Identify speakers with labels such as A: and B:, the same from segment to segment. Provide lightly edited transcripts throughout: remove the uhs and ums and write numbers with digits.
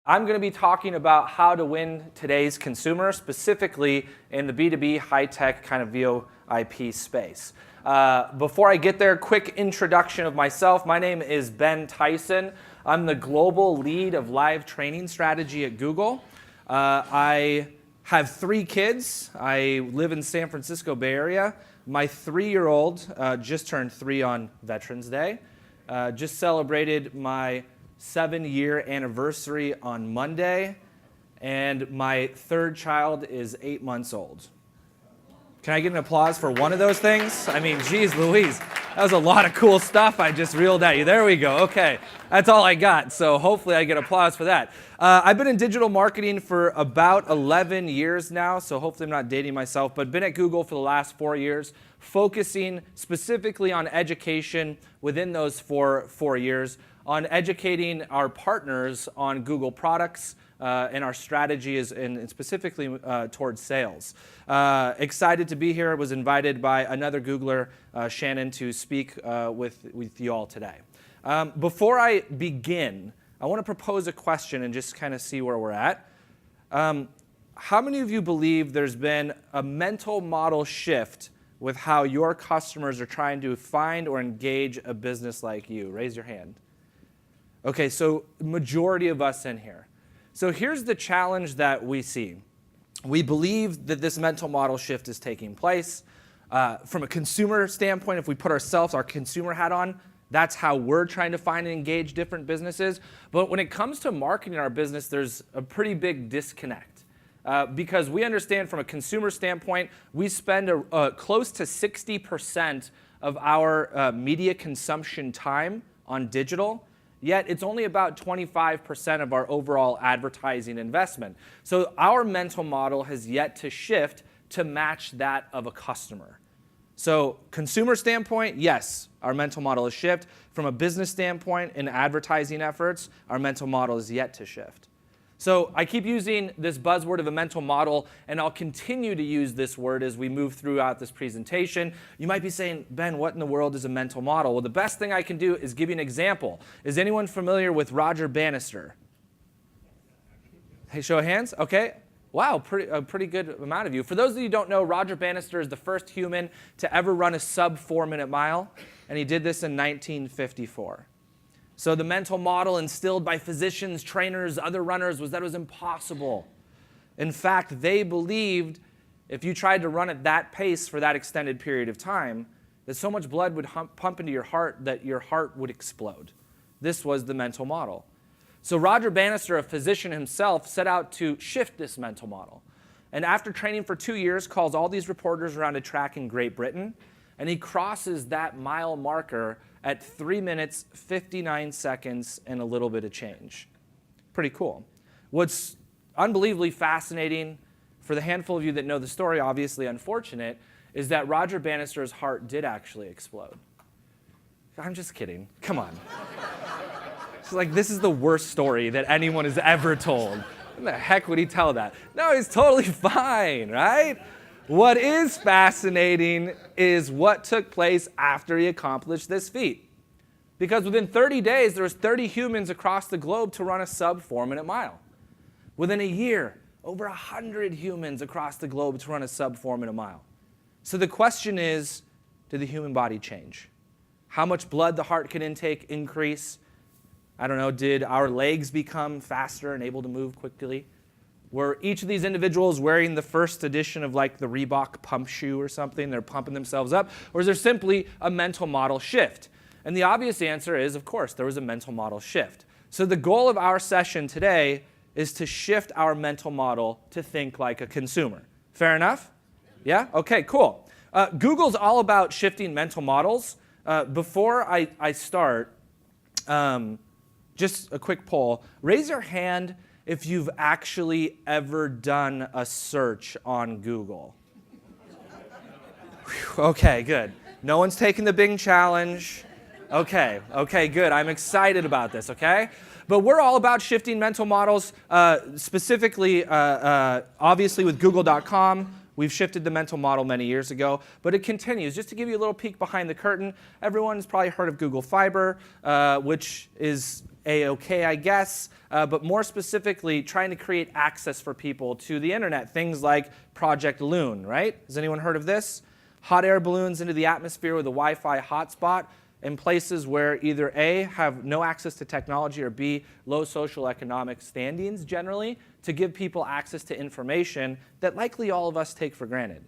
A: I'm going to be talking about how to win today's consumer, specifically in the B2B high-tech kind of VoIP space. Before I get there, quick introduction of myself. My name is Ben Tyson. I'm the global lead of live training strategy at Google. I have 3 kids. I live in San Francisco Bay Area. My 3-year-old just turned 3 on Veterans Day. Just celebrated my 7-year anniversary on Monday, and my 3rd child is 8 months old. Can I get an applause for one of those things? I mean, geez Louise, that was a lot of cool stuff I just reeled at you. There we go. Okay, that's all I got, so hopefully I get applause for that. I've been in digital marketing for about 11 years now, so hopefully I'm not dating myself, but been at Google for the last 4 years, focusing specifically on education within those four years, on educating our partners on Google products, and our strategy is specifically towards sales. Excited to be here. Was invited by another Googler, Shannon, to speak with you all today. Before I begin, I want to propose a question and just kind of see where we're at. How many of you believe there's been a mental model shift with how your customers are trying to find or engage a business like you? Raise your hand. Okay, so majority of us in here. So here's the challenge that we see. We believe that this mental model shift is taking place. From a consumer standpoint, if we put our consumer hat on, that's how we're trying to find and engage different businesses. But when it comes to marketing our business, there's a pretty big disconnect. Because we understand from a consumer standpoint, we spend close to 60% of our media consumption time on digital. Yet it's only about 25% of our overall advertising investment. So our mental model has yet to shift to match that of a customer. So consumer standpoint, yes, our mental model has shifted. From a business standpoint, in advertising efforts, our mental model is yet to shift. So I keep using this buzzword of a mental model, and I'll continue to use this word as we move throughout this presentation. You might be saying, Ben, what in the world is a mental model? Well, the best thing I can do is give you an example. Is anyone familiar with Roger Bannister? Hey, show of hands. Okay. Wow, a pretty good amount of you. For those of you who don't know, Roger Bannister is the first human to ever run a sub-4-minute mile, and he did this in 1954. So the mental model instilled by physicians, trainers, other runners was that it was impossible. In fact, they believed if you tried to run at that pace for that extended period of time, that so much blood would pump into your heart that your heart would explode. This was the mental model. So Roger Bannister, a physician himself, set out to shift this mental model. And after training for 2 years, calls all these reporters around a track in Great Britain, and he crosses that mile marker at 3 minutes, 59 seconds, and a little bit of change. Pretty cool. What's unbelievably fascinating, for the handful of you that know the story, obviously unfortunate, is that Roger Bannister's heart did actually explode. I'm just kidding. Come on. It's like, this is the worst story that anyone has ever told. When the heck would he tell that? No, he's totally fine, right? What is fascinating is what took place after he accomplished this feat. Because within 30 days, there was 30 humans across the globe to run a sub-4-minute mile. Within a year, over 100 humans across the globe to run a sub-4-minute mile. So the question is, did the human body change? How much blood the heart can intake increase? I don't know, did our legs become faster and able to move quickly? Were each of these individuals wearing the first edition of like the Reebok pump shoe or something? They're pumping themselves up? Or is there simply a mental model shift? And the obvious answer is, of course, there was a mental model shift. So the goal of our session today is to shift our mental model to think like a consumer. Fair enough? Yeah? Okay, cool. Google's all about shifting mental models. Before I start, just a quick poll. Raise your hand if you've actually ever done a search on Google. Okay, good. No one's taking the Bing challenge. Okay, good. I'm excited about this, okay? But we're all about shifting mental models, specifically, obviously with Google.com. We've shifted the mental model many years ago, but it continues. Just to give you a little peek behind the curtain, everyone's probably heard of Google Fiber, which is A-okay, I guess, but more specifically, trying to create access for people to the internet. Things like Project Loon, right? Has anyone heard of this? Hot air balloons into the atmosphere with a Wi-Fi hotspot in places where either A, have no access to technology, or B, low social economic standings generally, to give people access to information that likely all of us take for granted.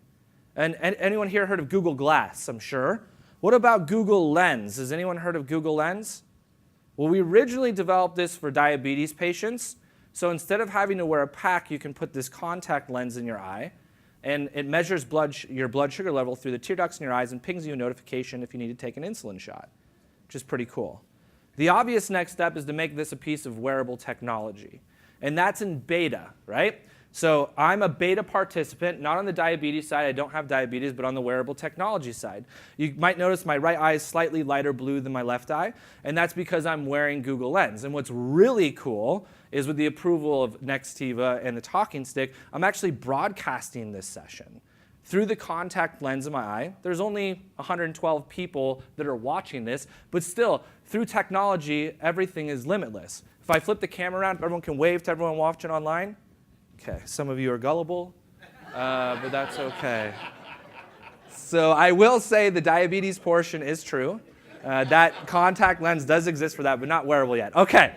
A: And anyone here heard of Google Glass, I'm sure? What about Google Lens? Has anyone heard of Google Lens? Well, we originally developed this for diabetes patients. So instead of having to wear a pack, you can put this contact lens in your eye, and it measures your blood sugar level through the tear ducts in your eyes and pings you a notification if you need to take an insulin shot, which is pretty cool. The obvious next step is to make this a piece of wearable technology, and that's in beta, right? So I'm a beta participant, not on the diabetes side. I don't have diabetes, but on the wearable technology side. You might notice my right eye is slightly lighter blue than my left eye, and that's because I'm wearing Google Lens. And what's really cool is with the approval of Nextiva and the talking stick, I'm actually broadcasting this session through the contact lens in my eye. There's only 112 people that are watching this, but still, through technology, everything is limitless. If I flip the camera around, everyone can wave to everyone watching online. Okay, some of you are gullible, but that's okay. So I will say the diabetes portion is true. That contact lens does exist for that, but not wearable yet. Okay,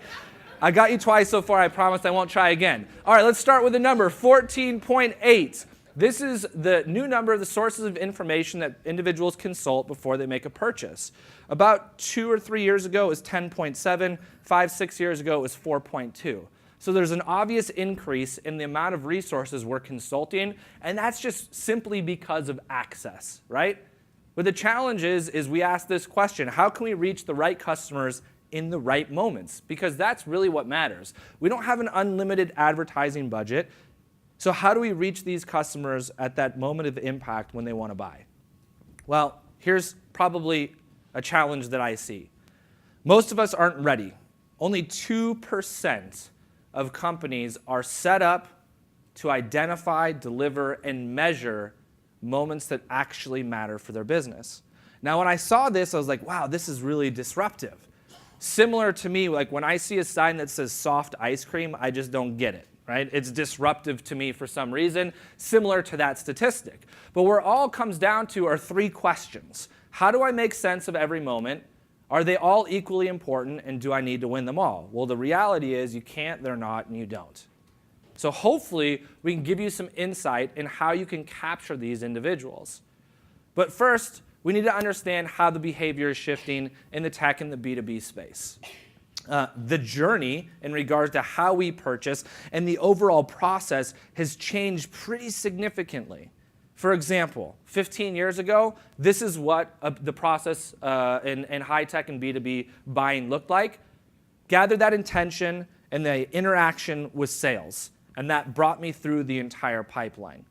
A: I got you twice so far. I promise I won't try again. All right, let's start with the number 14.8. This is the new number of the sources of information that individuals consult before they make a purchase. About 2 or 3 years ago, it was 10.7. 5, 6 years ago, it was 4.2. So there's an obvious increase in the amount of resources we're consulting, and that's just simply because of access, right? But the challenge is we ask this question: how can we reach the right customers in the right moments? Because that's really what matters. We don't have an unlimited advertising budget, so how do we reach these customers at that moment of impact when they want to buy? Well, here's probably a challenge that I see. Most of us aren't ready. Only 2% of companies are set up to identify, deliver, and measure moments that actually matter for their business. Now, when I saw this, I was like, wow, this is really disruptive. Similar to me, like when I see a sign that says soft ice cream, I just don't get it, right? It's disruptive to me for some reason, similar to that statistic. But where it all comes down to are 3 questions. How do I make sense of every moment? Are they all equally important, and do I need to win them all? Well, the reality is you can't, they're not, and you don't. So hopefully we can give you some insight in how you can capture these individuals. But first, we need to understand how the behavior is shifting in the tech and the B2B space. The journey in regards to how we purchase and the overall process has changed pretty significantly. For example, 15 years ago, this is what the process in high-tech and B2B buying looked like. Gather that intention and the interaction with sales, and that brought me through the entire pipeline.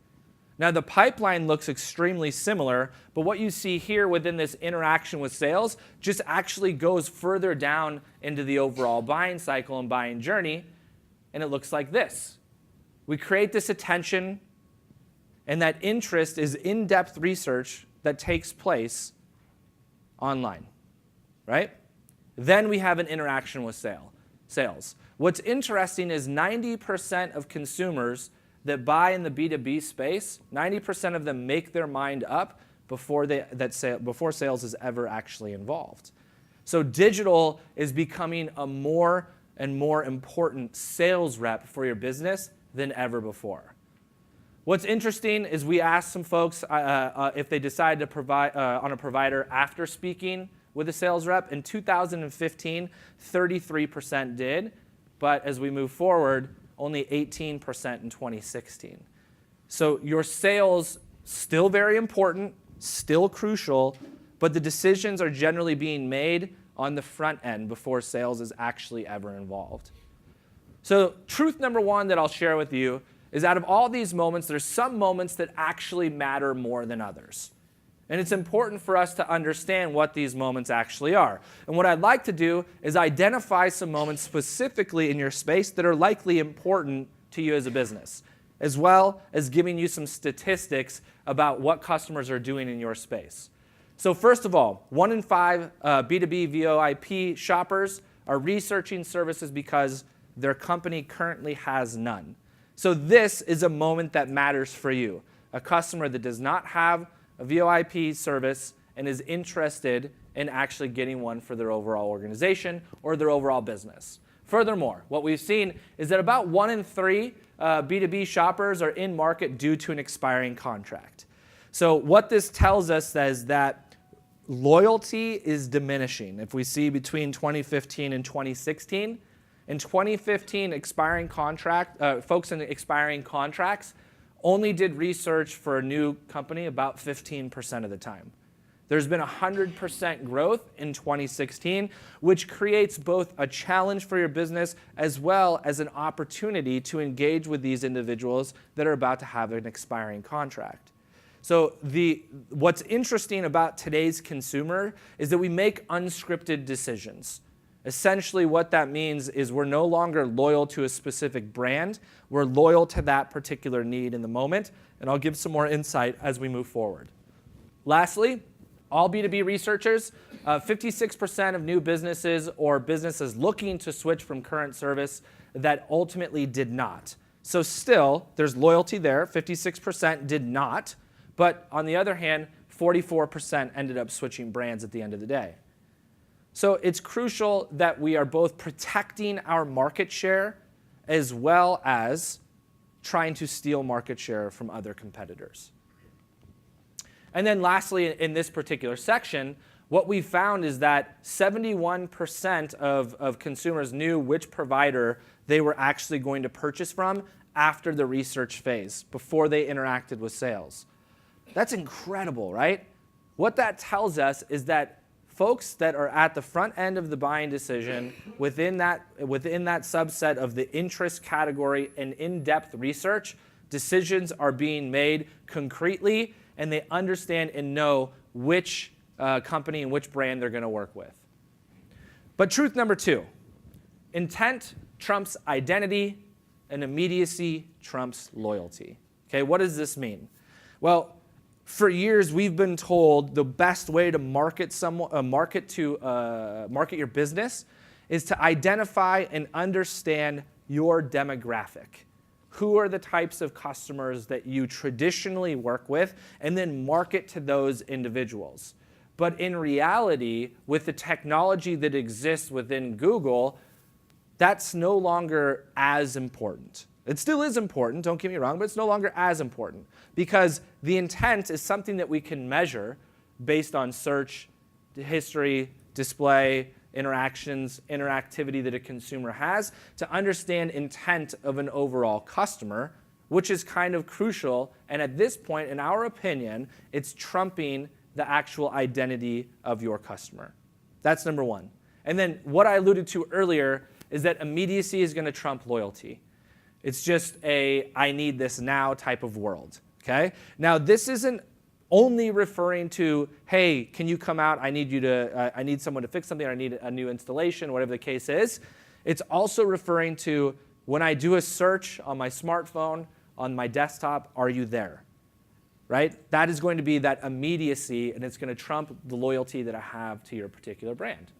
A: Now, the pipeline looks extremely similar, but what you see here within this interaction with sales just actually goes further down into the overall buying cycle and buying journey, and it looks like this. We create this attention, and that interest is in-depth research that takes place online, right? Then we have an interaction with sales. What's interesting is 90% of consumers that buy in the B2B space, 90% of them make their mind up before sales is ever actually involved. So digital is becoming a more and more important sales rep for your business than ever before. What's interesting is we asked some folks if they decided to provide on a provider after speaking with a sales rep. In 2015, 33% did, but as we move forward, only 18% in 2016. So your sales, still very important, still crucial, but the decisions are generally being made on the front end before sales is actually ever involved. So truth number 1 that I'll share with you is out of all these moments, there's some moments that actually matter more than others. And it's important for us to understand what these moments actually are. And what I'd like to do is identify some moments specifically in your space that are likely important to you as a business, as well as giving you some statistics about what customers are doing in your space. So first of all, 1 in 5 B2B VoIP shoppers are researching services because their company currently has none. So this is a moment that matters for you. A customer that does not have a VoIP service and is interested in actually getting one for their overall organization or their overall business. Furthermore, what we've seen is that about 1 in 3 B2B shoppers are in market due to an expiring contract. So what this tells us is that loyalty is diminishing. If we see between 2015 and 2016, in 2015, folks in expiring contracts only did research for a new company about 15% of the time. There's been 100% growth in 2016, which creates both a challenge for your business as well as an opportunity to engage with these individuals that are about to have an expiring contract. So what's interesting about today's consumer is that we make unscripted decisions. Essentially, what that means is we're no longer loyal to a specific brand. We're loyal to that particular need in the moment, and I'll give some more insight as we move forward. Lastly, all B2B researchers, 56% of new businesses or businesses looking to switch from current service that ultimately did not. So still, there's loyalty there. 56% did not. But on the other hand, 44% ended up switching brands at the end of the day. So it's crucial that we are both protecting our market share as well as trying to steal market share from other competitors. And then lastly, in this particular section, what we found is that 71% of consumers knew which provider they were actually going to purchase from after the research phase, before they interacted with sales. That's incredible, right? What that tells us is that folks that are at the front end of the buying decision within that subset of the interest category and in-depth research, decisions are being made concretely, and they understand and know which company and which brand they're going to work with. But truth number 2, intent trumps identity, and immediacy trumps loyalty. Okay, what does this mean? Well, for years, we've been told the best way to market your business is to identify and understand your demographic. Who are the types of customers that you traditionally work with, and then market to those individuals. But in reality, with the technology that exists within Google, that's no longer as important. It still is important, don't get me wrong, but it's no longer as important because the intent is something that we can measure based on search, history, display, interactions, interactivity that a consumer has to understand intent of an overall customer, which is kind of crucial. And at this point, in our opinion, it's trumping the actual identity of your customer. That's number 1. And then what I alluded to earlier is that immediacy is going to trump loyalty. It's just a I need this now type of world, okay? Now, this isn't only referring to, hey, can you come out? I need someone to fix something, or I need a new installation, whatever the case is. It's also referring to when I do a search on my smartphone, on my desktop, are you there, right? That is going to be that immediacy, and it's going to trump the loyalty that I have to your particular brand.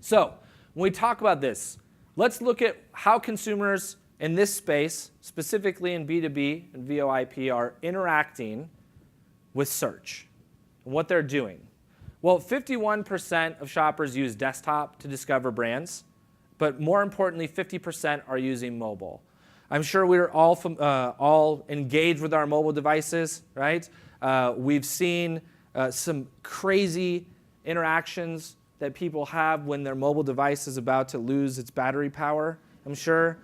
A: So when we talk about this, let's look at how consumers in this space, specifically in B2B and VoIP, are interacting with search and what they're doing. Well, 51% of shoppers use desktop to discover brands, but more importantly, 50% are using mobile. I'm sure we're all engaged with our mobile devices, right? We've seen some crazy interactions that people have when their mobile device is about to lose its battery power, I'm sure.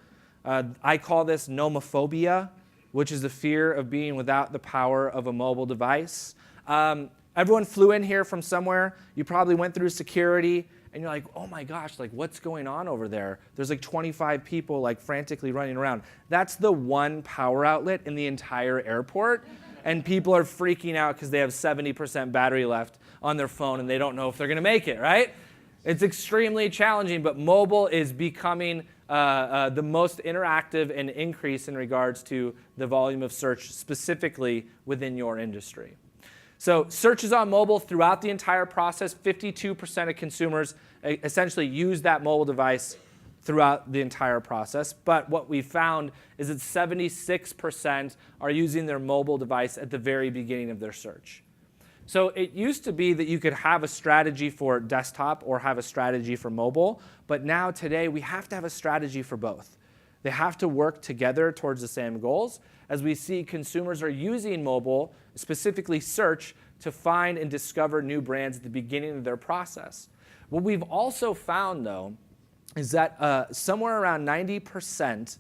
A: I call this nomophobia, which is the fear of being without the power of a mobile device. Everyone flew in here from somewhere. You probably went through security, and you're like, oh my gosh, like what's going on over there? There's like 25 people like frantically running around. That's the one power outlet in the entire airport, and people are freaking out because they have 70% battery left on their phone, and they don't know if they're going to make it, right? It's extremely challenging, but mobile is becoming the most interactive and increase in regards to the volume of search specifically within your industry. So searches on mobile throughout the entire process, 52% of consumers essentially use that mobile device throughout the entire process. But what we found is that 76% are using their mobile device at the very beginning of their search. So it used to be that you could have a strategy for desktop or have a strategy for mobile, but now today we have to have a strategy for both. They have to work together towards the same goals, as we see consumers are using mobile, specifically search, to find and discover new brands at the beginning of their process. What we've also found, though, is that somewhere around 90%,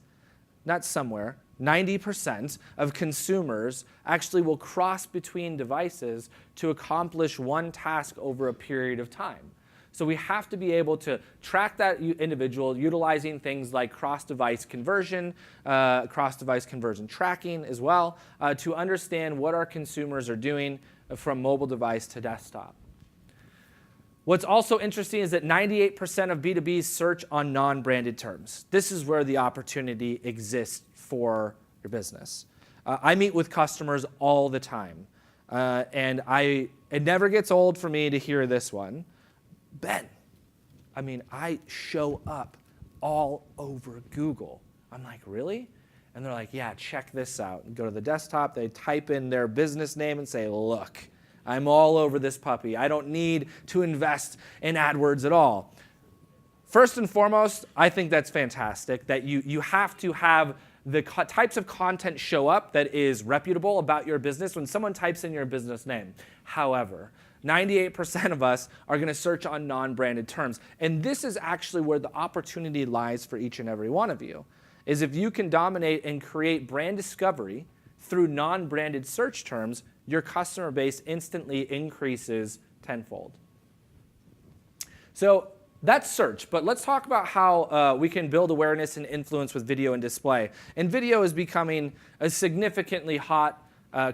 A: not somewhere, 90% of consumers actually will cross between devices to accomplish one task over a period of time. So we have to be able to track that individual utilizing things like cross-device conversion tracking as well, to understand what our consumers are doing from mobile device to desktop. What's also interesting is that 98% of B2Bs search on non-branded terms. This is where the opportunity exists for your business. I meet with customers all the time, and it never gets old for me to hear this one. Ben, I show up all over Google. I'm like, really? And they're like, yeah, check this out. And go to the desktop, they type in their business name and say, look, I'm all over this puppy. I don't need to invest in AdWords at all. First and foremost, I think that's fantastic, that you have to have the types of content show up that is reputable about your business when someone types in your business name. However, 98% of us are going to search on non-branded terms. And this is actually where the opportunity lies for each and every one of you, is if you can dominate and create brand discovery through non-branded search terms, your customer base instantly increases tenfold. So that's search, but let's talk about how we can build awareness and influence with video and display. And video is becoming a significantly hot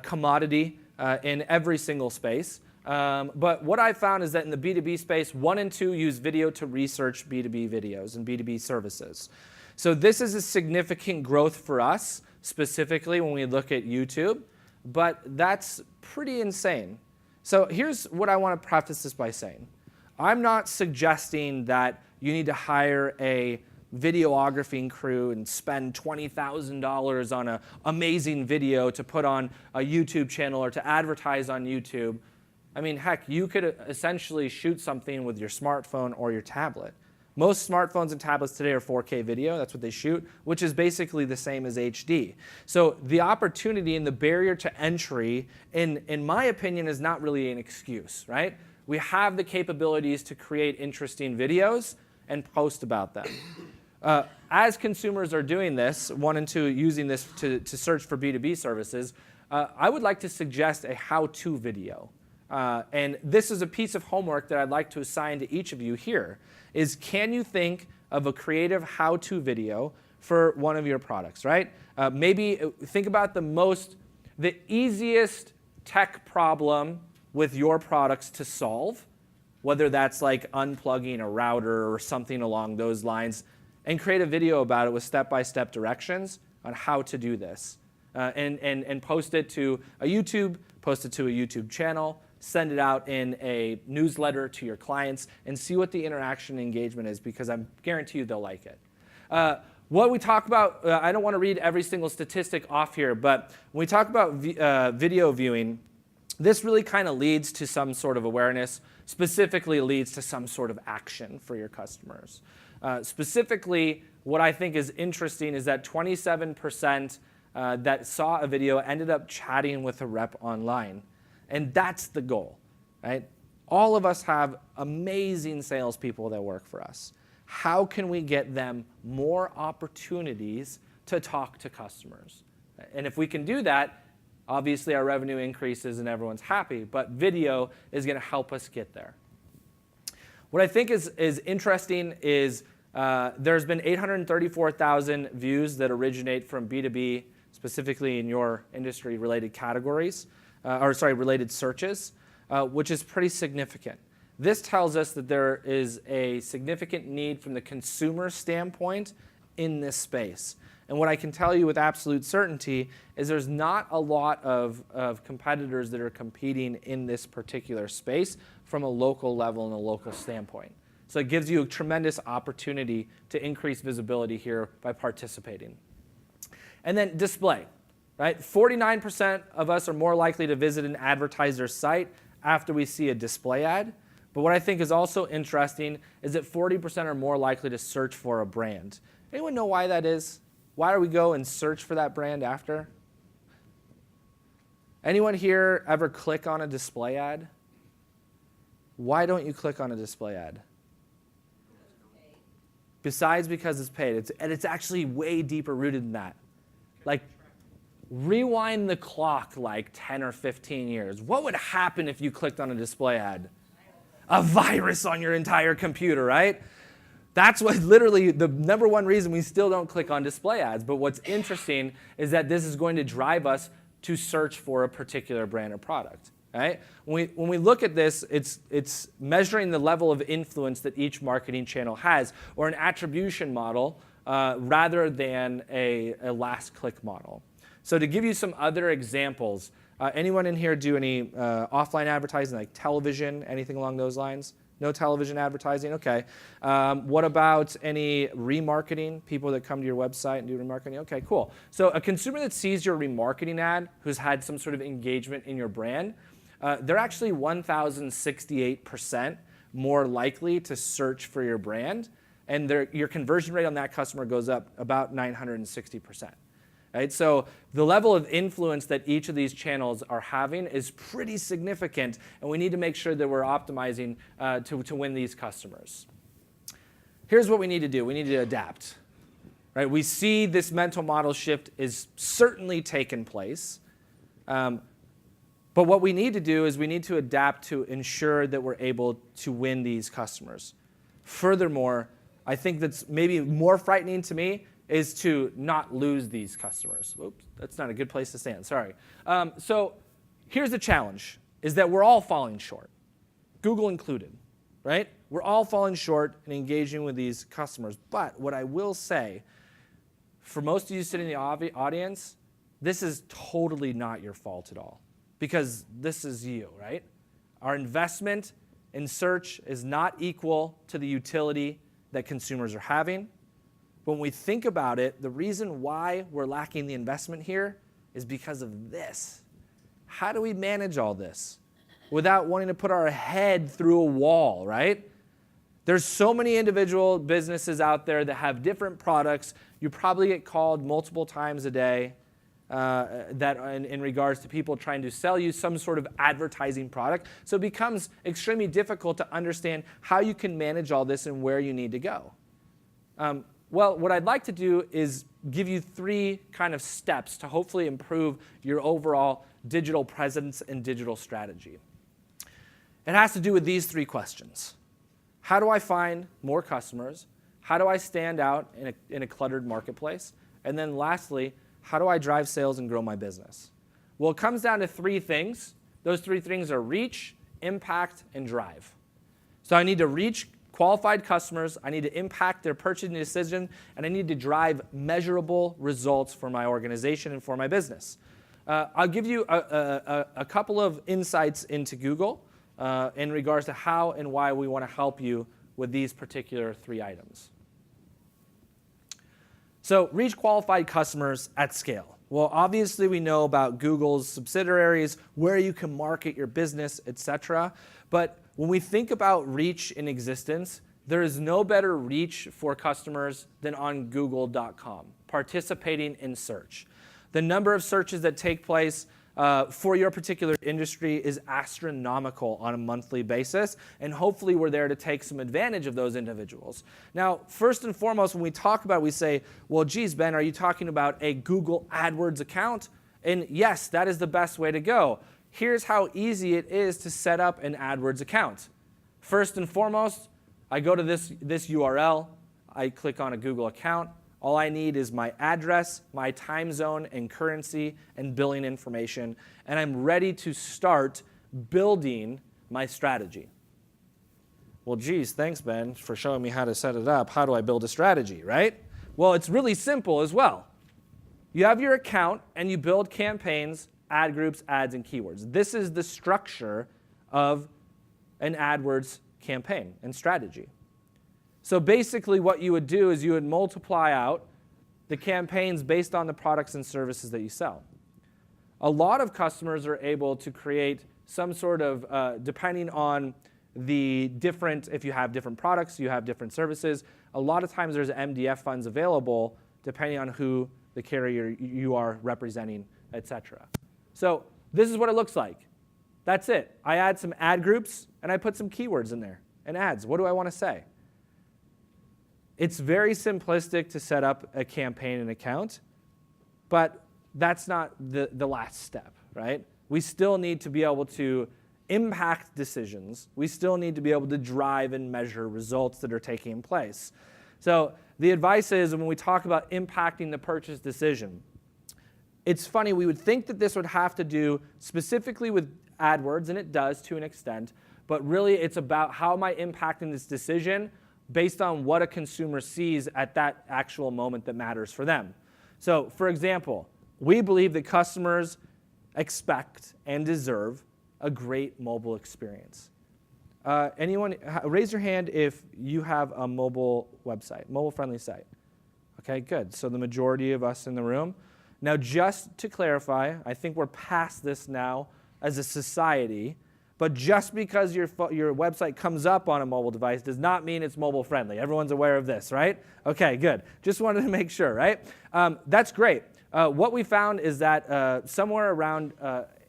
A: commodity in every single space. But what I've found is that in the B2B space, 1 in 2 use video to research B2B videos and B2B services. So this is a significant growth for us, specifically when we look at YouTube, but that's pretty insane. So here's what I want to preface this by saying. I'm not suggesting that you need to hire a videography crew and spend $20,000 on an amazing video to put on a YouTube channel or to advertise on YouTube. Heck, you could essentially shoot something with your smartphone or your tablet. Most smartphones and tablets today are 4K video. That's what they shoot, which is basically the same as HD. So the opportunity and the barrier to entry, in my opinion, is not really an excuse, right? We have the capabilities to create interesting videos and post about them. As consumers are doing this, 1 and 2 using this to search for B2B services, I would like to suggest a how-to video. And this is a piece of homework that I'd like to assign to each of you here, is can you think of a creative how-to video for one of your products, right? Maybe think about the easiest tech problem with your products to solve, whether that's like unplugging a router or something along those lines, and create a video about it with step-by-step directions on how to do this. And post it to a YouTube channel, send it out in a newsletter to your clients, and see what the interaction and engagement is, because I guarantee you they'll like it. What we talk about, I don't want to read every single statistic off here, but when we talk about video viewing, this really kind of leads to some sort of awareness, specifically leads to some sort of action for your customers. Specifically, what I think is interesting is that 27% that saw a video ended up chatting with a rep online. And that's the goal, right? All of us have amazing salespeople that work for us. How can we get them more opportunities to talk to customers? And if we can do that, obviously our revenue increases and everyone's happy, but video is going to help us get there. What I think is interesting is there's been 834,000 views that originate from B2B, specifically in your industry-related categories, related searches, which is pretty significant. This tells us that there is a significant need from the consumer standpoint in this space. And what I can tell you with absolute certainty is there's not a lot of competitors that are competing in this particular space from a local level and a local standpoint. So it gives you a tremendous opportunity to increase visibility here by participating. And then display, right? 49% of us are more likely to visit an advertiser's site after we see a display ad. But what I think is also interesting is that 40% are more likely to search for a brand. Anyone know why that is? Why do we go and search for that brand after? Anyone here ever click on a display ad? Why don't you click on a display ad? Besides because it's paid. And it's actually way deeper rooted than that. Like, rewind the clock like 10 or 15 years. What would happen if you clicked on a display ad? A virus on your entire computer, right? That's what literally the number one reason we still don't click on display ads. But what's interesting is that this is going to drive us to search for a particular brand or product. Right? When we look at this, it's measuring the level of influence that each marketing channel has, or an attribution model rather than a last click model. So to give you some other examples, anyone in here do any offline advertising, like television, anything along those lines? No television advertising? Okay. What about any remarketing? People that come to your website and do remarketing? Okay, cool. So a consumer that sees your remarketing ad who's had some sort of engagement in your brand, they're actually 1,068% more likely to search for your brand, and your conversion rate on that customer goes up about 960%. Right? So the level of influence that each of these channels are having is pretty significant, and we need to make sure that we're optimizing to win these customers. Here's what we need to do. We need to adapt. Right? We see this mental model shift is certainly taken place. But what we need to do is we need to adapt to ensure that we're able to win these customers. Furthermore, I think that's maybe more frightening to me is to not lose these customers. Oops, that's not a good place to stand, sorry. So here's the challenge, is that we're all falling short, Google included, right? We're all falling short in engaging with these customers. But what I will say, for most of you sitting in the audience, this is totally not your fault at all. Because this is you, right? Our investment in search is not equal to the utility that consumers are having. But when we think about it, the reason why we're lacking the investment here is because of this. How do we manage all this without wanting to put our head through a wall, right? There's so many individual businesses out there that have different products. You probably get called multiple times a day. That in regards to people trying to sell you some sort of advertising product. So it becomes extremely difficult to understand how you can manage all this and where you need to go. Well, what I'd like to do is give you 3 kind of steps to hopefully improve your overall digital presence and digital strategy. It has to do with these 3 questions. How do I find more customers? How do I stand out in a cluttered marketplace? And then lastly, how do I drive sales and grow my business? Well, it comes down to 3 things. Those 3 things are reach, impact, and drive. So I need to reach qualified customers, I need to impact their purchasing decision, and I need to drive measurable results for my organization and for my business. I'll give you a couple of insights into Google in regards to how and why we want to help you with these particular 3 items. So reach qualified customers at scale. Well, obviously we know about Google's subsidiaries, where you can market your business, etc. But when we think about reach in existence, there is no better reach for customers than on Google.com, participating in search. The number of searches that take place for your particular industry is astronomical on a monthly basis, and hopefully we're there to take some advantage of those individuals. Now, first and foremost, when we talk about it, we say, well, geez, Ben, are you talking about a Google AdWords account? And yes, that is the best way to go. Here's how easy it is to set up an AdWords account. First and foremost, I go to this URL, I click on a Google account. All I need is my address, my time zone and currency and billing information, and I'm ready to start building my strategy. Well, geez, thanks, Ben, for showing me how to set it up. How do I build a strategy, right? Well, it's really simple as well. You have your account, and you build campaigns, ad groups, ads, and keywords. This is the structure of an AdWords campaign and strategy. So basically what you would do is you would multiply out the campaigns based on the products and services that you sell. A lot of customers are able to create some sort of, depending on the different, if you have different products, you have different services, a lot of times there's MDF funds available depending on who the carrier you are representing, etc. So this is what it looks like. That's it. I add some ad groups and I put some keywords in there and ads. What do I want to say? It's very simplistic to set up a campaign and account, but that's not the last step, right? We still need to be able to impact decisions. We still need to be able to drive and measure results that are taking place. So the advice is when we talk about impacting the purchase decision, it's funny, we would think that this would have to do specifically with AdWords, and it does to an extent, but really it's about how am I impacting this decision based on what a consumer sees at that actual moment that matters for them. So for example, we believe that customers expect and deserve a great mobile experience. Anyone, raise your hand if you have a mobile website, mobile-friendly site. Okay, good. So the majority of us in the room. Now, just to clarify, I think we're past this now as a society, but just because your website comes up on a mobile device does not mean it's mobile-friendly. Everyone's aware of this, right? Okay, good. Just wanted to make sure, right? That's great. What we found is that somewhere around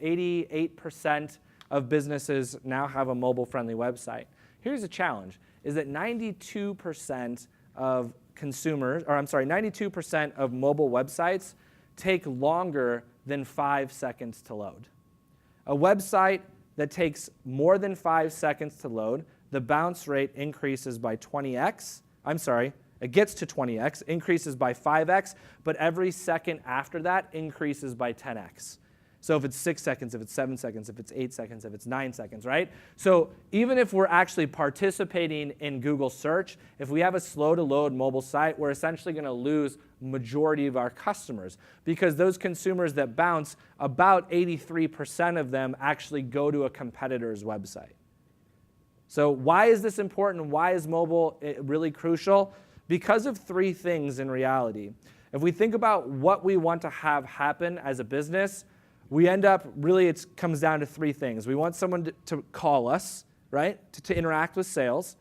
A: 88% of businesses now have a mobile-friendly website. Here's a challenge, is that 92% of consumers, or I'm sorry, 92% of mobile websites take longer than 5 seconds to load. A website that takes more than 5 seconds to load, the bounce rate increases by 20x. I'm sorry, it gets to 20x, increases by 5x, but every second after that increases by 10x. So if it's 6 seconds, if it's 7 seconds, if it's 8 seconds, if it's 9 seconds, right? So even if we're actually participating in Google search, if we have a slow to load mobile site, we're essentially going to lose majority of our customers because those consumers that bounce, about 83% of them actually go to a competitor's website. So why is this important? Why is mobile really crucial? Because of three things in reality. If we think about what we want to have happen as a business, we end up, really it comes down to three things. We want someone to call us, right, to interact with sales.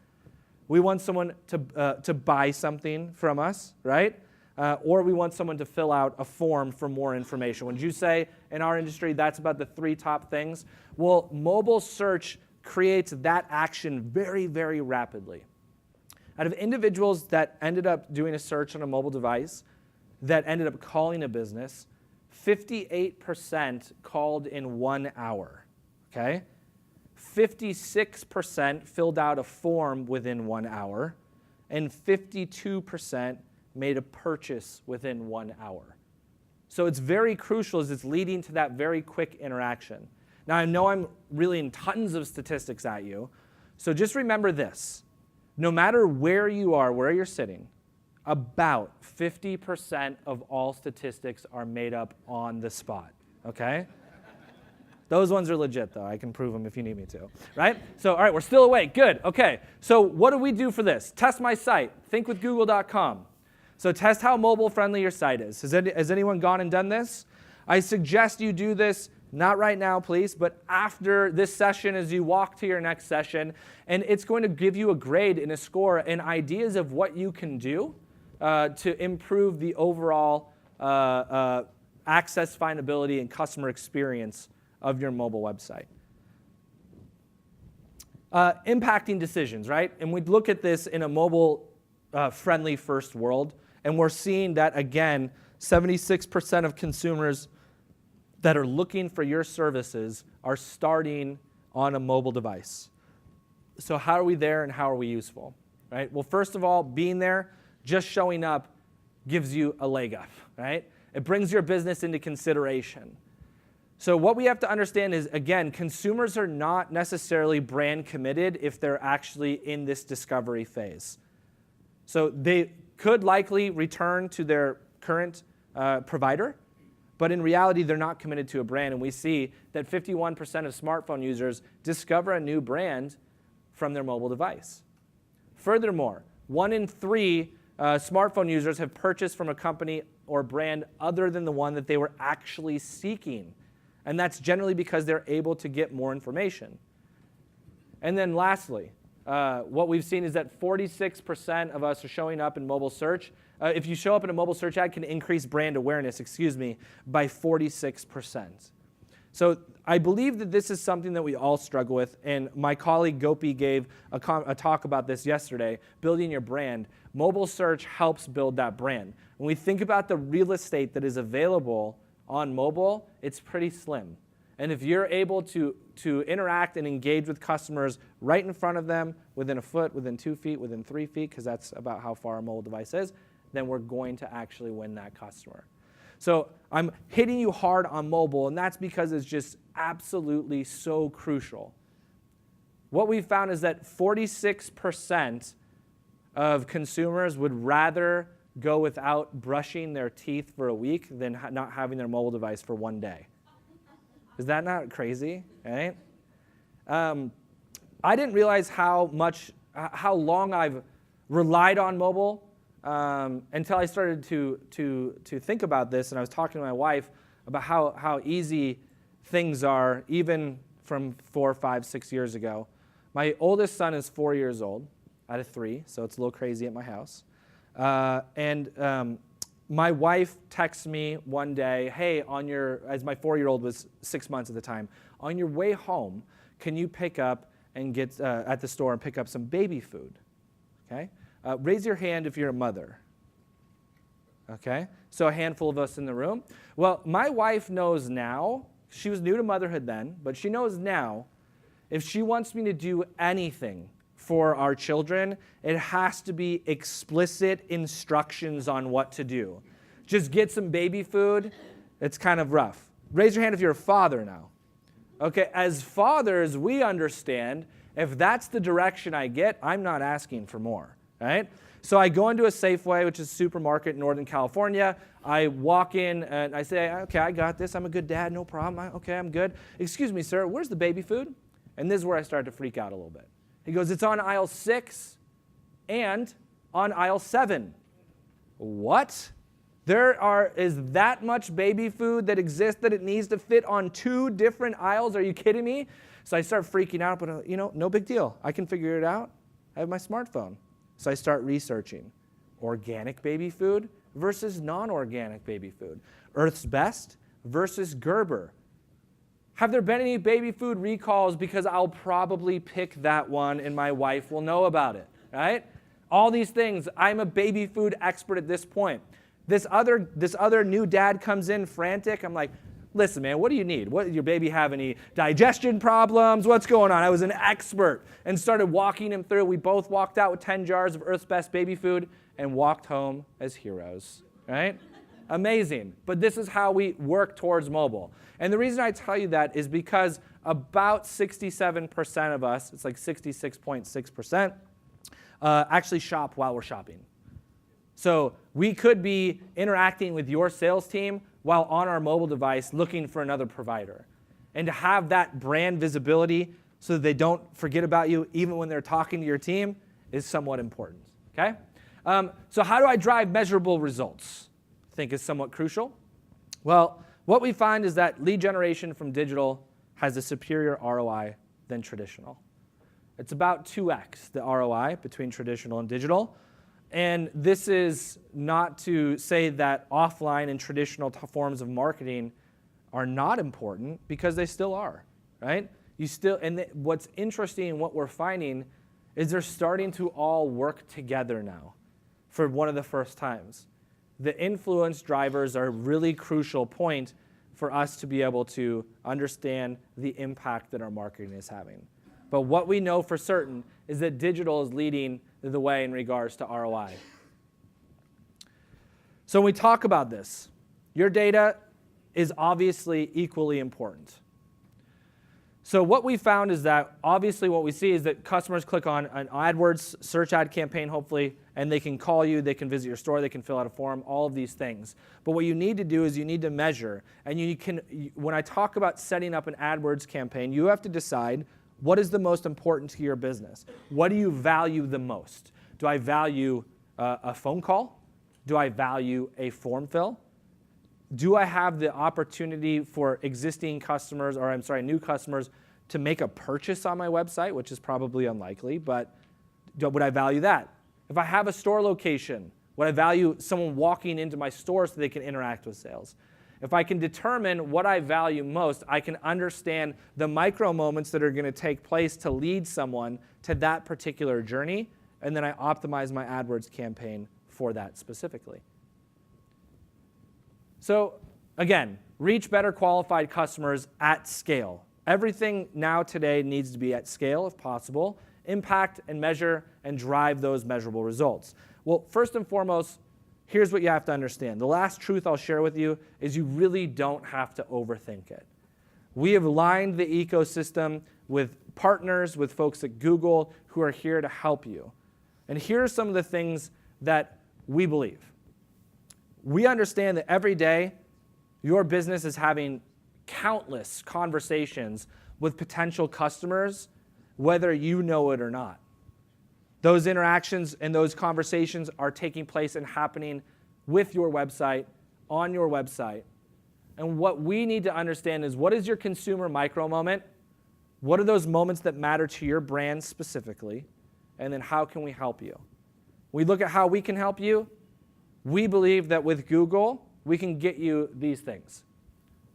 A: We want someone to buy something from us, right? Or we want someone to fill out a form for more information. Would you say in our industry that's about the three top things? Well, mobile search creates that action very, very rapidly. Out of individuals that ended up doing a search on a mobile device, that ended up calling a business, 58% called in 1 hour, okay? 56% filled out a form within 1 hour, and 52% made a purchase within 1 hour. So it's very crucial as it's leading to that very quick interaction. Now, I know I'm reeling tons of statistics at you, so just remember this. No matter where you are, where you're sitting, about 50% of all statistics are made up on the spot, okay? Those ones are legit, though. I can prove them if you need me to, right? So, all right, we're still awake. Good, okay. So what do we do for this? Test my site, thinkwithgoogle.com. So test how mobile-friendly your site is. Has anyone gone and done this? I suggest you do this, not right now, please, but after this session as you walk to your next session, and it's going to give you a grade and a score and ideas of what you can do to improve the overall access, findability, and customer experience of your mobile website. Impacting decisions, right? And we look at this in a mobile-friendly first world, and we're seeing that, again, 76% of consumers that are looking for your services are starting on a mobile device. So how are we there and how are we useful, right? Well, first of all, being there, just showing up gives you a leg up, right? It brings your business into consideration. So what we have to understand is, again, consumers are not necessarily brand committed if they're actually in this discovery phase. So they could likely return to their current provider, but in reality, they're not committed to a brand. And we see that 51% of smartphone users discover a new brand from their mobile device. Furthermore, 1 in 3 smartphone users have purchased from a company or brand other than the one that they were actually seeking. And that's generally because they're able to get more information. And then lastly, what we've seen is that 46% of us are showing up in mobile search. If you show up in a mobile search ad, can increase brand awareness, by 46%. So I believe that this is something that we all struggle with, and my colleague Gopi gave a talk about this yesterday, building your brand. Mobile search helps build that brand. When we think about the real estate that is available on mobile, it's pretty slim. And if you're able to interact and engage with customers right in front of them, within a foot, within 2 feet, within 3 feet, because that's about how far a mobile device is, then we're going to actually win that customer. So I'm hitting you hard on mobile, and that's because it's just absolutely so crucial. What we found is that 46% of consumers would rather go without brushing their teeth for a week than not having their mobile device for 1 day. Is that not crazy? Right? I didn't realize how long I've relied on mobile until I started to think about this, and I was talking to my wife about how easy things are, even from 4, 5, 6 years ago. My oldest son is 4 years old out of 3, so it's a little crazy at my house. My wife texts me one day, hey, as my 4-year-old was 6 months at the time, on your way home, can you pick up and get at the store and pick up some baby food? Okay? Raise your hand if you're a mother. Okay? So a handful of us in the room. Well, my wife knows now, she was new to motherhood then, but she knows now, if she wants me to do anything for our children, it has to be explicit instructions on what to do. Just get some baby food, it's kind of rough. Raise your hand if you're a father now. Okay, as fathers, we understand if that's the direction I get, I'm not asking for more, right? So I go into a Safeway, which is a supermarket in Northern California. I walk in and I say, okay, I got this. I'm a good dad, no problem. Okay, I'm good. Excuse me, sir, where's the baby food? And this is where I start to freak out a little bit. He goes, it's on aisle 6 and on aisle 7. What? Is that much baby food that exists that it needs to fit on 2 different aisles? Are you kidding me? So I start freaking out, but no big deal. I can figure it out. I have my smartphone. So I start researching organic baby food versus non-organic baby food. Earth's Best versus Gerber. Have there been any baby food recalls? Because I'll probably pick that one and my wife will know about it, right? All these things. I'm a baby food expert at this point. This other new dad comes in frantic. I'm like, listen, man, what do you need? What, your baby have any digestion problems? What's going on? I was an expert and started walking him through. We both walked out with 10 jars of Earth's Best baby food and walked home as heroes, right? Amazing. But this is how we work towards mobile. And the reason I tell you that is because about 67% of us, it's like 66.6%, actually shop while we're shopping. So we could be interacting with your sales team while on our mobile device looking for another provider. And to have that brand visibility so that they don't forget about you even when they're talking to your team is somewhat important, okay? So how do I drive measurable results? I think is somewhat crucial. Well, what we find is that lead generation from digital has a superior ROI than traditional. It's about 2x the ROI between traditional and digital. And this is not to say that offline and traditional forms of marketing are not important, because they still are, right? What's interesting and what we're finding is they're starting to all work together now for one of the first times. The influence drivers are a really crucial point for us to be able to understand the impact that our marketing is having. But what we know for certain is that digital is leading the way in regards to ROI. So when we talk about this, your data is obviously equally important. So what we found is that obviously what we see is that customers click on an AdWords search ad campaign, hopefully, and they can call you, they can visit your store, they can fill out a form, all of these things. But what you need to do is you need to measure. And when I talk about setting up an AdWords campaign, you have to decide what is the most important to your business. What do you value the most? Do I value a phone call? Do I value a form fill? Do I have the opportunity for existing customers, or new customers, to make a purchase on my website, which is probably unlikely, but would I value that? If I have a store location, would I value someone walking into my store so they can interact with sales? If I can determine what I value most, I can understand the micro moments that are going to take place to lead someone to that particular journey, and then I optimize my AdWords campaign for that specifically. So again, reach better qualified customers at scale. Everything now today needs to be at scale if possible, impact and measure and drive those measurable results. Well, first and foremost, here's what you have to understand. The last truth I'll share with you is you really don't have to overthink it. We have lined the ecosystem with partners, with folks at Google who are here to help you. And here are some of the things that we believe. We understand that every day your business is having countless conversations with potential customers, whether you know it or not. Those interactions and those conversations are taking place and happening with your website, on your website. And what we need to understand is, what is your consumer micro moment? What are those moments that matter to your brand specifically? And then how can we help you? We look at how we can help you. We believe that with Google, we can get you these things.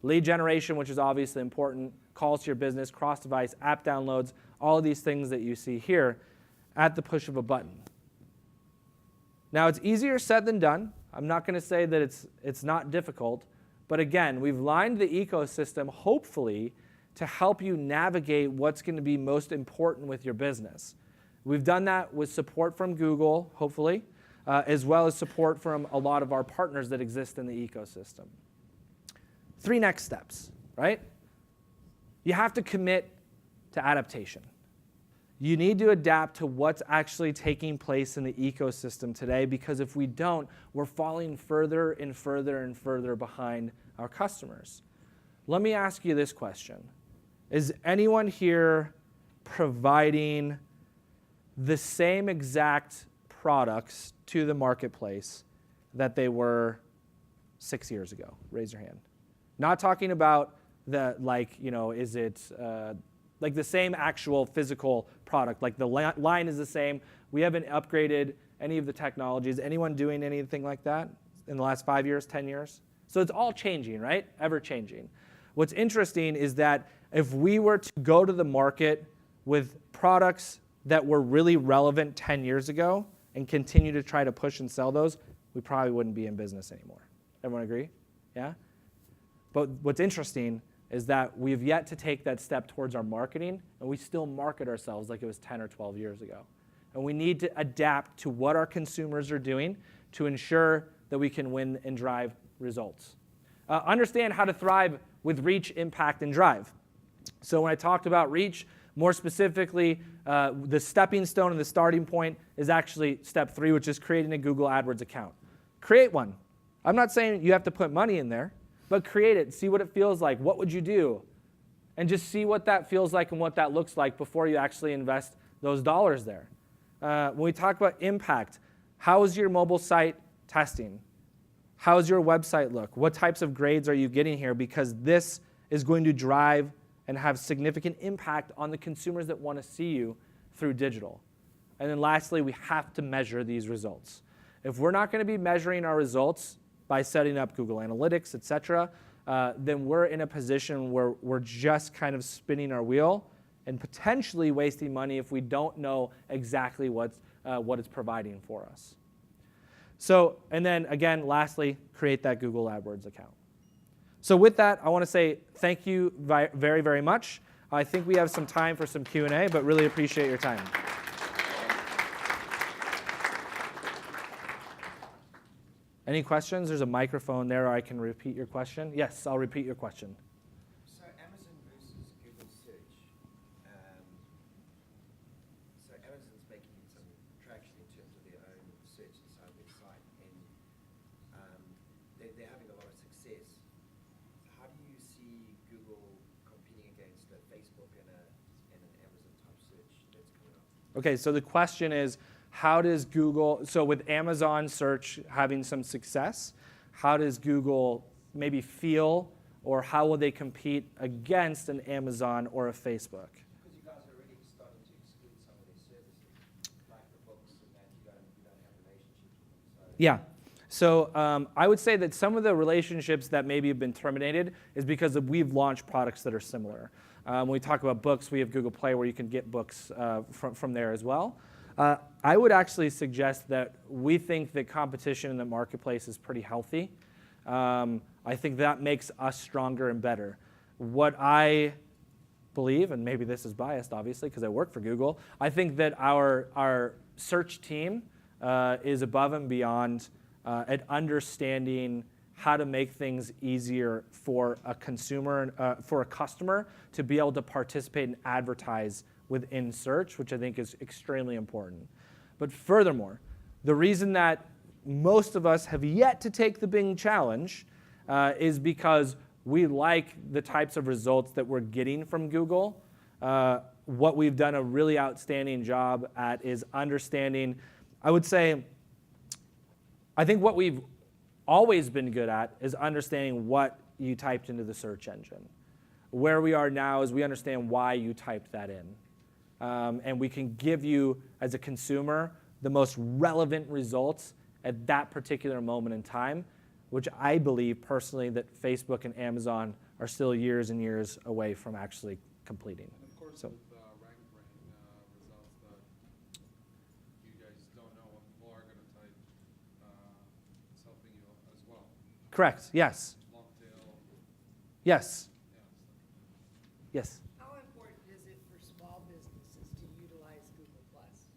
A: Lead generation, which is obviously important, calls to your business, cross-device, app downloads, all of these things that you see here at the push of a button. Now, it's easier said than done. I'm not going to say that it's not difficult. But again, we've lined the ecosystem, hopefully, to help you navigate what's going to be most important with your business. We've done that with support from Google, hopefully, as well as support from a lot of our partners that exist in the ecosystem. 3 next steps, right? You have to commit to adaptation. You need to adapt to what's actually taking place in the ecosystem today, because if we don't, we're falling further and further and further behind our customers. Let me ask you this question. Is anyone here providing the same exact products to the marketplace that they were 6 years ago? Raise your hand. Not talking about the, is it like the same actual physical product, like the line is the same. We haven't upgraded any of the technologies. Anyone doing anything like that in the last 5 years, 10 years? So it's all changing, right? Ever changing. What's interesting is that if we were to go to the market with products that were really relevant 10 years ago and continue to try to push and sell those, we probably wouldn't be in business anymore. Everyone agree? Yeah? But what's interesting is that we've yet to take that step towards our marketing, and we still market ourselves like it was 10 or 12 years ago. And we need to adapt to what our consumers are doing to ensure that we can win and drive results. Understand how to thrive with reach, impact, and drive. So when I talked about reach, more specifically, the stepping stone and the starting point is actually step 3, which is creating a Google AdWords account. Create one. I'm not saying you have to put money in there, but create it, see what it feels like. What would you do? And just see what that feels like and what that looks like before you actually invest those dollars there. When we talk about impact, how is your mobile site testing? How does your website look? What types of grades are you getting here? Because this is going to drive and have significant impact on the consumers that want to see you through digital. And then lastly, we have to measure these results. If we're not going to be measuring our results by setting up Google Analytics, et cetera, then we're in a position where we're just kind of spinning our wheel and potentially wasting money if we don't know exactly what it's providing for us. So, and then again, lastly, create that Google AdWords account. So with that, I want to say thank you very, very much. I think we have some time for some Q&A, but really appreciate your time. Any questions? There's a microphone there, or I can repeat your question. Yes, I'll repeat your question.
B: So Amazon versus Google search. So Amazon's making some traction in terms of their own search inside their site, and they're having a lot of success. How do you see Google competing against a Facebook and an Amazon type search that's coming up?
A: Okay, so the question is, how does Google, so with Amazon search having some success, how does Google maybe feel, or how will they compete against an Amazon or a Facebook?
B: Because you guys are already starting to exclude some of these services, like the books and that you don't have relationships with them. So
A: Yeah. So I would say that some of the relationships that maybe have been terminated is because we've launched products that are similar. When we talk about books, we have Google Play where you can get books from there as well. I would actually suggest that we think that competition in the marketplace is pretty healthy. I think that makes us stronger and better. What I believe, and maybe this is biased obviously because I work for Google, I think that our search team is above and beyond at understanding how to make things easier for a consumer, for a customer to be able to participate and advertise within search, which I think is extremely important. But furthermore, the reason that most of us have yet to take the Bing challenge is because we like the types of results that we're getting from Google. What we've done a really outstanding job at is understanding, I would say, I think what we've always been good at is understanding what you typed into the search engine. Where we are now is we understand why you typed that in. And we can give you, as a consumer, the most relevant results at that particular moment in time, which I believe personally that Facebook and Amazon are still years and years away from actually completing.
C: And of course,
A: So.
C: with rank brain results that you guys don't know what people are going to type, it's helping you as well.
A: Correct, yes.
C: Long tail,
A: Yes.
C: yeah.
A: Yes.
D: How important is it for small businesses to utilize Google Plus?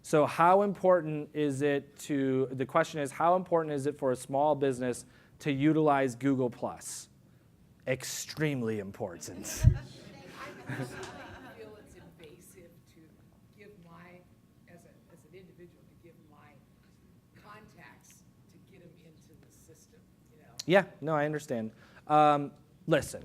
A: So how important is it to, the question is, how important is it for a small business to utilize Google Plus? Extremely important.
D: I personally feel it's invasive to give as an individual, to give my contacts to get them into the system,
A: Yeah, no, I understand. Listen,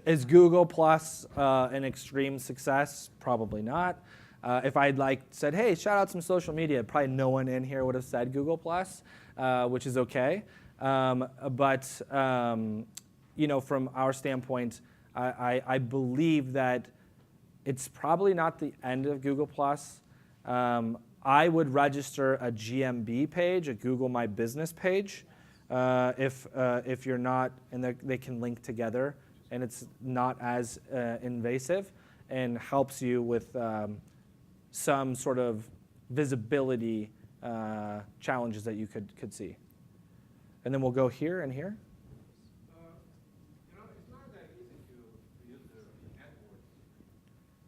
A: is Google Plus an extreme success? Probably not. If I'd said, hey, shout out some social media, probably no one in here would have said Google Plus, which is okay. But from our standpoint, I believe that it's probably not the end of Google Plus. I would register a GMB page, a Google My Business page, if you're not, and they can link together, and it's not as invasive and helps you with some sort of visibility challenges that you could see. And then we'll go here and here.
B: it's not that easy to use the AdWords.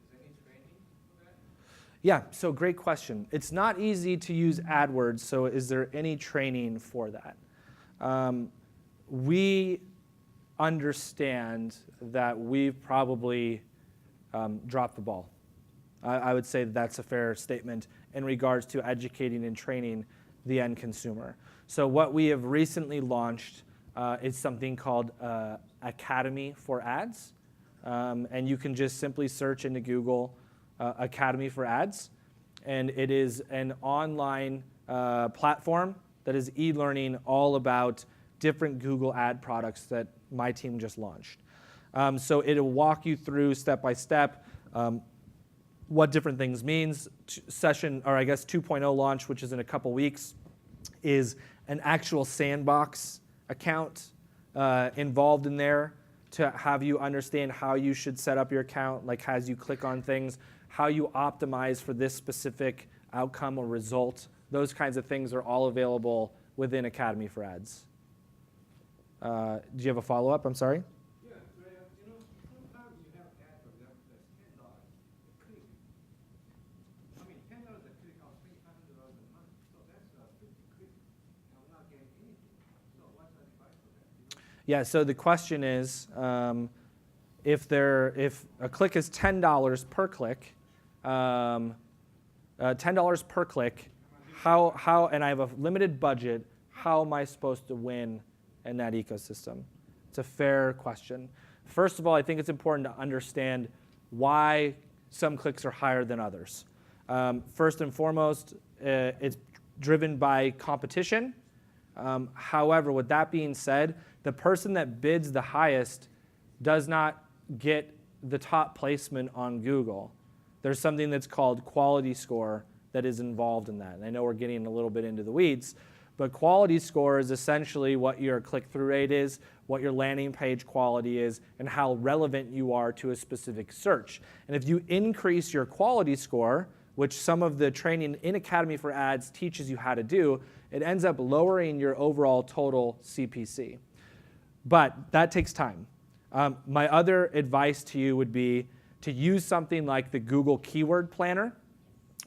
B: Is there any training for that?
A: Yeah, so great question. It's not easy to use AdWords, so is there any training for that? We understand that we've probably dropped the ball. I would say that's a fair statement in regards to educating and training the end consumer. So what we have recently launched is something called Academy for Ads. And you can just simply search into Google Academy for Ads. And it is an online platform that is e-learning all about different Google ad products that my team just launched. So it'll walk you through step by step what different things means. Session, or I guess 2.0 launch, which is in a couple weeks, is an actual sandbox account involved in there to have you understand how you should set up your account, like as you click on things, how you optimize for this specific outcome or result. Those kinds of things are all available within Academy for Ads. Do you have a follow-up? I'm sorry?
B: Yeah, sometimes you have ads for them that's $10 a click. I mean, $10 a click costs $300 a month, so that's 50 clicks. I'm not getting anything. So what's the advice for that?
A: Yeah, so the question is, if a click is $10 per click, $10 per click, how, and I have a limited budget, how am I supposed to win in that ecosystem? It's a fair question. First of all, I think it's important to understand why some clicks are higher than others. First and foremost, it's driven by competition. However, with that being said, the person that bids the highest does not get the top placement on Google. There's something that's called quality score that is involved in that. And I know we're getting a little bit into the weeds, but quality score is essentially what your click-through rate is, what your landing page quality is, and how relevant you are to a specific search. And if you increase your quality score, which some of the training in Academy for Ads teaches you how to do, it ends up lowering your overall total CPC. But that takes time. My other advice to you would be to use something like the Google Keyword Planner,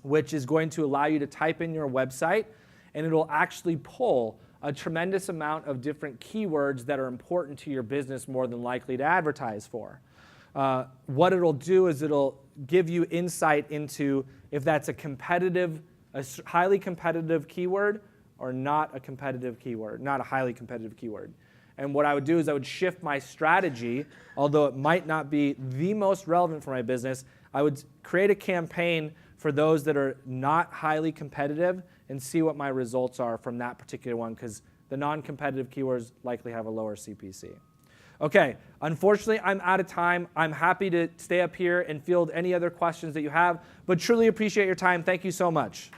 A: which is going to allow you to type in your website, and it'll actually pull a tremendous amount of different keywords that are important to your business more than likely to advertise for. What it'll do is it'll give you insight into if that's a highly competitive keyword or not a competitive keyword, not a highly competitive keyword. And what I would do is I would shift my strategy, although it might not be the most relevant for my business. I would create a campaign for those that are not highly competitive and see what my results are from that particular one, because the non-competitive keywords likely have a lower CPC. Okay, unfortunately, I'm out of time. I'm happy to stay up here and field any other questions that you have, but truly appreciate your time. Thank you so much.